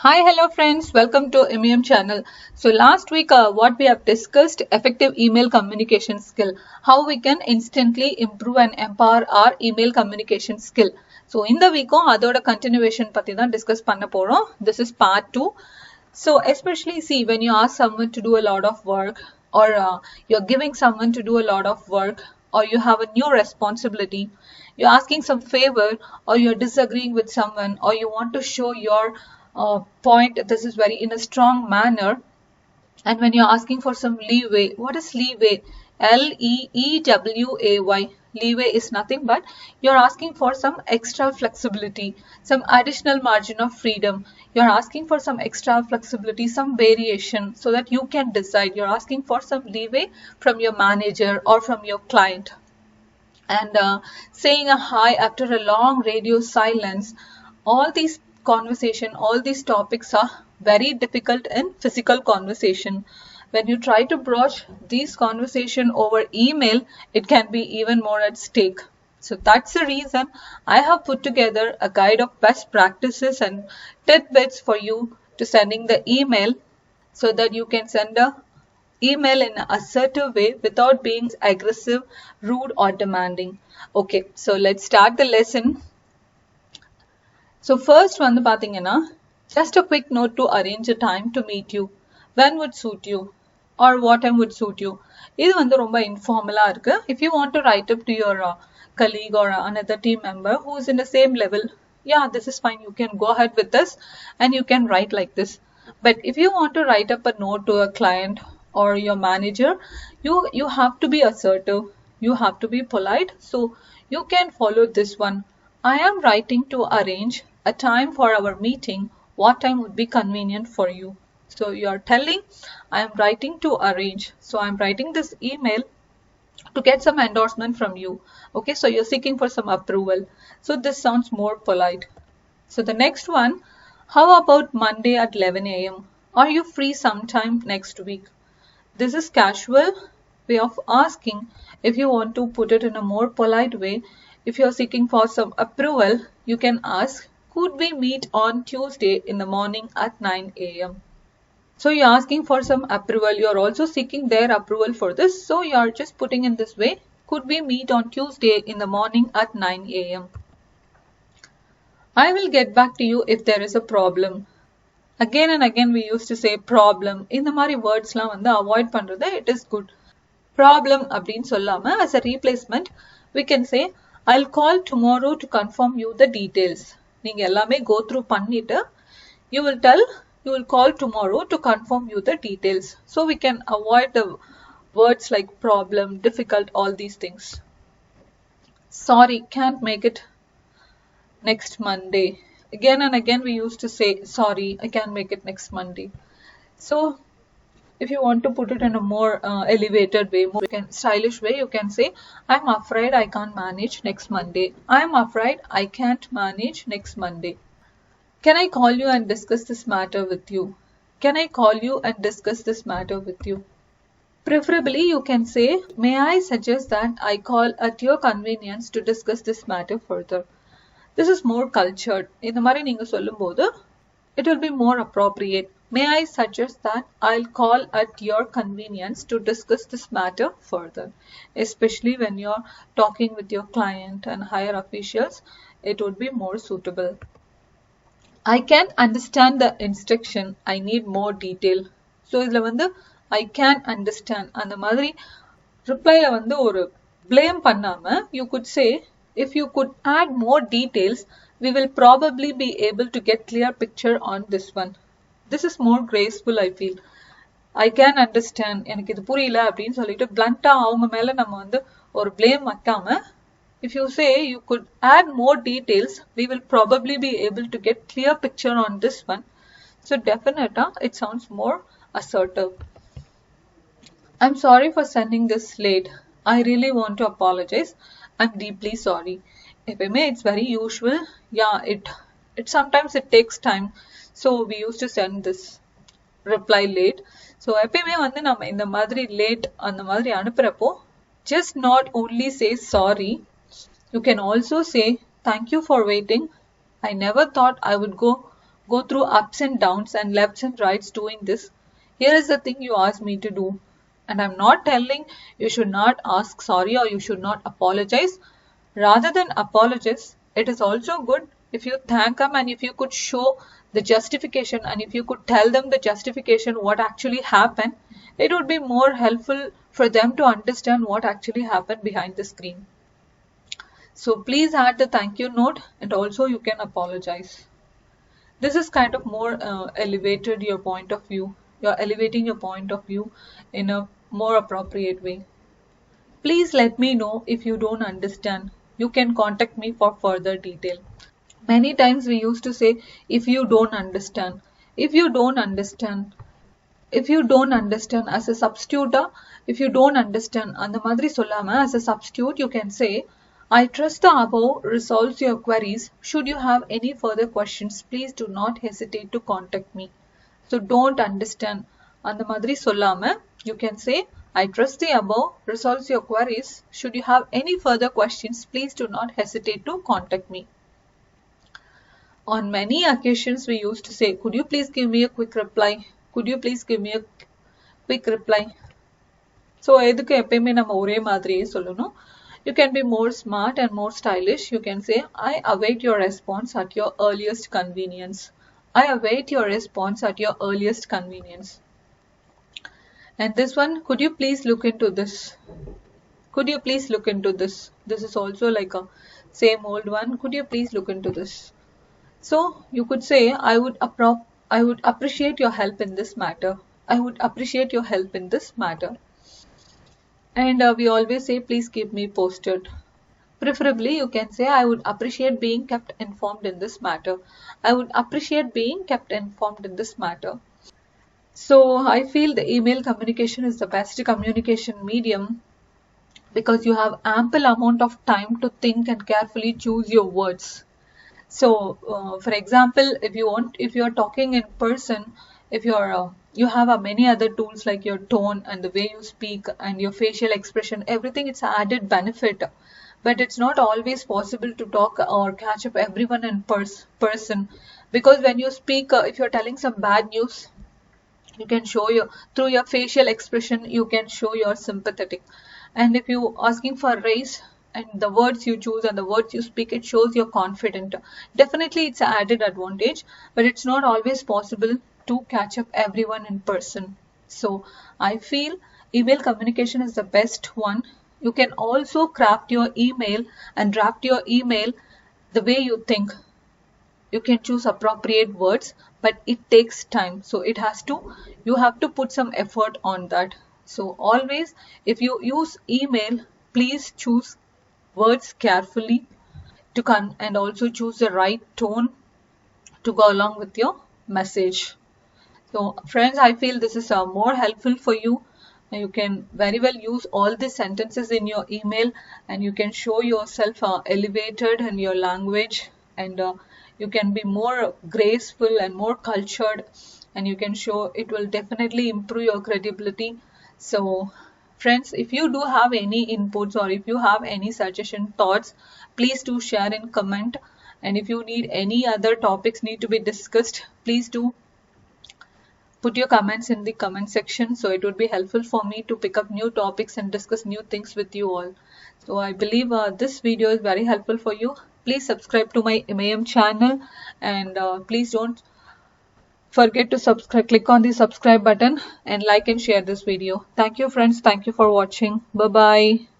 Hi, hello friends, welcome to MEM channel. So last week what we have discussed effective email communication skill, how we can instantly improve and empower our email communication skill. So in the week அதோட continuation பத்தி தான் discuss பண்ண போறோம். This is part 2. So especially see when you ask someone to do a lot of work or you're giving someone to do a lot of work or you have a new responsibility, you're asking some favor or you're disagreeing with someone or you want to show your point, this is very in a strong manner. And when you're asking for some leeway, what is leeway? Leeway. Leeway is nothing but you're asking for some extra flexibility, some additional margin of freedom. You're asking for some extra flexibility, some variation so that you can decide. You're asking for some leeway from your manager or from your client. And saying a hi after a long radio silence, all these conversation, all these topics are very difficult in physical conversation. When you try to broach these conversation over email, it can be even more at stake. So that's the reason I have put together a guide of best practices and tidbits for you to sending the email so that you can send a email in an assertive way without being aggressive, rude or demanding. Okay, so let's start the lesson. So first வந்து பாத்தீங்கன்னா, just a quick note to arrange a time to meet you. When would suit you or what time would suit you? இது வந்து ரொம்ப informal இருக்கு. If you want to write up to your colleague or another team member who is in the same level, yeah, this is fine. You can go ahead with this and you can write like this. But if you want to write up a note to a client or your manager, you have to be assertive. You have to be polite. So you can follow this one. I am writing to arrange a time for our meeting. What time would be convenient for you? So you are telling I am writing to arrange. So I am writing this email to get some endorsement from you. Okay, so you're seeking for some approval. So this sounds more polite. So the next one, how about Monday at 11 a.m.? Are you free sometime next week? This is casual way of asking. If you want to put it in a more polite way, if you're seeking for some approval, you can ask, could we meet on Tuesday in the morning at 9 a.m.? So you're asking for some approval. You're also seeking their approval for this. So you're just putting in this way, could we meet on Tuesday in the morning at 9 a.m.? I will get back to you if there is a problem. Again and again we used to say problem. இந்த மாதிரி வேர்ட்ஸ்லாம் வந்து avoid பண்றது it is good. Problem அப்படின்னு சொல்லாம as a replacement we can say I'll call tomorrow to confirm you the details. நீங்க எல்லாமே go through பண்ணிட்டு you will call tomorrow to confirm you the details. So we can avoid the words like problem, difficult, all these things. Sorry, can't make it next Monday. Again and again we used to say sorry, I can't make it next Monday. So if you want to put it in a more elevated way, more stylish way, you can say I'm afraid I can't manage next Monday. I'm afraid I can't manage next Monday. Can I call you and discuss this matter with you? Can I call you and discuss this matter with you? Preferably you can say, may I suggest that I call at your convenience to discuss this matter further. This is more cultured. இந்த மாதிரி நீங்க சொல்லும்போது it will be more appropriate. May I suggest that I'll call at your convenience to discuss this matter further. Especially when you're talking with your client and higher officials, it would be more suitable. I can't understand the instruction. I need more detail. So இதுல வந்து I can't understand அந்த மாதிரி replyல வந்து ஒரு blame பண்ணாம you could say, if you could add more details, we will probably be able to get clear picture on this one. This is more graceful, I feel. I can understand. எனக்கு இது புரியல அப்படின்னு சொல்லிட்டு blunt-ஆ அவங்க மேல நம்ம வந்து ஒரு blame வைக்காம, if you say you could add more details, we will probably be able to get clear picture on this one. So definitely, it sounds more assertive. I'm sorry for sending this late. I really want to apologize. I'm deeply sorry. எப்பயுமே it's very usual. Yeah, it sometimes it takes time. So we used to send this reply late. So எப்பயுமே வந்து நம்ம இந்த மாதிரி late அந்த மாதிரி அனுப்புறப்போ just not only say sorry. You can also say thank you for waiting. I never thought I would go go through ups and downs and lefts and rights doing this. Here is the thing you asked me to do. And I'm not telling you should not ask sorry or you should not apologize. Rather than apologize, it is also good if you thank them and if you could show the justification and if you could tell them the justification what actually happened, it would be more helpful for them to understand what actually happened behind the screen. So please add the thank you note and also you can apologize. This is kind of more elevated your point of view. You're elevating your point of view in a more appropriate way. Please let me know if you don't understand. You can contact me for further detail. Many times we used to say, if you don't understand, if you don't understand, if you don't understand as a substitute, if you don't understand, அந்த மாதிரி சொல்லாம as a substitute you can say, I trust the above resolves your queries. Should you have any further questions, please do not hesitate to contact me. So don't understand. அந்த மாதிரி சொல்லாம you can say, I trust the above resolves your queries. Should you have any further questions, please do not hesitate to contact me. On many occasions we used to say, could you please give me a quick reply? Could you please give me a quick reply? So எதுக்கு எப்பயுமே நம்ம ஒரே மாதிரியே சொல்லணும். You can be more smart and more stylish. You can say, I await your response at your earliest convenience. I await your response at your earliest convenience. And this one, could you please look into this? Could you please look into this? This is also like a same old one. Could you please look into this? So you could say, I would appreciate your help in this matter. I would appreciate your help in this matter. And we always say, please keep me posted. Preferably, you can say, I would appreciate being kept informed in this matter. I would appreciate being kept informed in this matter. So I feel the email communication is the best communication medium because you have ample amount of time to think and carefully choose your words. So for example, if you are talking in person, if you have many other tools like your tone and the way you speak and your facial expression, everything, it's an added benefit. But it's not always possible to talk or catch up everyone in person, because when you speak, if you're telling some bad news, you can show through your facial expression, you can show you're sympathetic. And if you asking for a raise, and the words you choose and the words you speak, it shows you're confident. Definitely it's an added advantage, but it's not always possible to catch up everyone in person. So I feel email communication is the best one. You can also craft your email and draft your email the way you think. You can choose appropriate words, but it takes time. So you have to put some effort on that. So always, if you use email, please choose words carefully and also choose the right tone to go along with your message. So friends, I feel this is more helpful for you. You can very well use all these sentences in your email and you can show yourself elevated in your language, and you can be more graceful and more cultured, and you can show it will definitely improve your credibility. So friends, if you do have any inputs or if you have any suggestion, thoughts, please do share in comment. And if you need any other topics need to be discussed, please do put your comments in the comment section. So it would be helpful for me to pick up new topics and discuss new things with you all. So I believe this video is very helpful for you. Please subscribe to my MAM channel, and please don't forget to subscribe. Click on the subscribe button and like and share this video. Thank you friends. Thank you for watching. Bye bye.